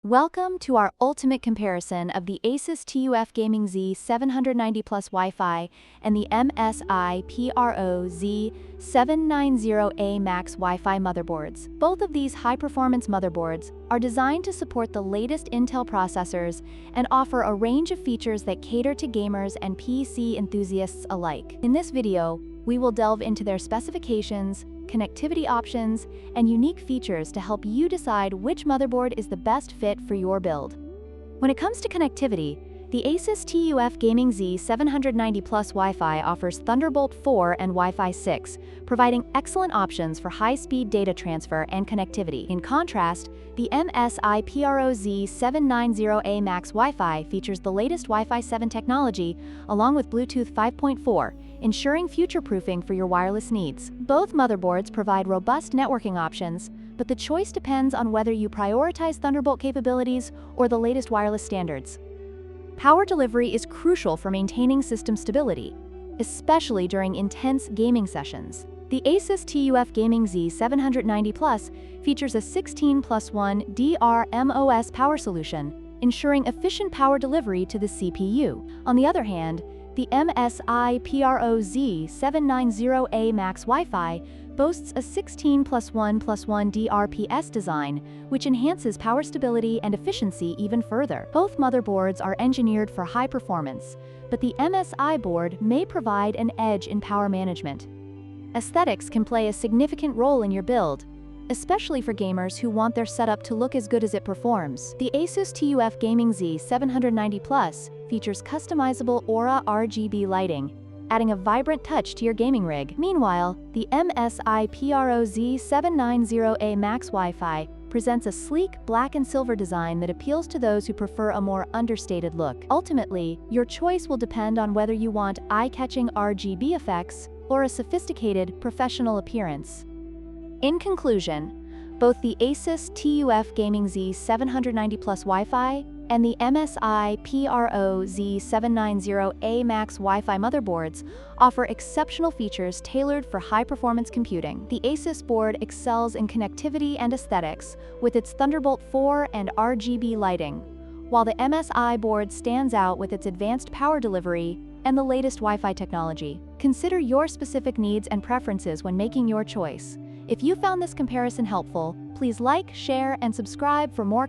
Welcome to our ultimate comparison of the ASUS TUF Gaming Z790 Plus Wi-Fi and the MSI PRO Z790A Max Wi-Fi motherboards. Both of these high-performance motherboards are designed to support the latest Intel processors and offer a range of features that cater to gamers and PC enthusiasts alike. In this video, we will delve into their specifications, connectivity options, and unique features to help you decide which motherboard is the best fit for your build. When it comes to connectivity, the ASUS TUF Gaming Z790 Plus Wi-Fi offers Thunderbolt 4 and Wi-Fi 6, providing excellent options for high-speed data transfer and connectivity. In contrast, the MSI PRO Z790A Max Wi-Fi features the latest Wi-Fi 7 technology along with Bluetooth 5.4, ensuring future-proofing for your wireless needs. Both motherboards provide robust networking options, but the choice depends on whether you prioritize Thunderbolt capabilities or the latest wireless standards. Power delivery is crucial for maintaining system stability, especially during intense gaming sessions. The ASUS TUF Gaming Z790 Plus features a 16+1 DRMOS power solution, ensuring efficient power delivery to the CPU. On the other hand, the MSI PRO Z790A Max Wi-Fi boasts a 16+1+1 DRPS design, which enhances power stability and efficiency even further. Both motherboards are engineered for high performance, but the MSI board may provide an edge in power management. Aesthetics can play a significant role in your build, especially for gamers who want their setup to look as good as it performs. The ASUS TUF Gaming Z790 Plus features customizable Aura RGB lighting, adding a vibrant touch to your gaming rig. Meanwhile, the MSI PRO Z790A Max Wi-Fi presents a sleek black and silver design that appeals to those who prefer a more understated look. Ultimately, your choice will depend on whether you want eye-catching RGB effects or a sophisticated, professional appearance. In conclusion, both the ASUS TUF Gaming Z790 Plus Wi-Fi and the MSI PRO Z790A Max Wi-Fi motherboards offer exceptional features tailored for high-performance computing. The ASUS board excels in connectivity and aesthetics with its Thunderbolt 4 and RGB lighting, while the MSI board stands out with its advanced power delivery and the latest Wi-Fi technology. Consider your specific needs and preferences when making your choice. If you found this comparison helpful, please like, share, and subscribe for more content.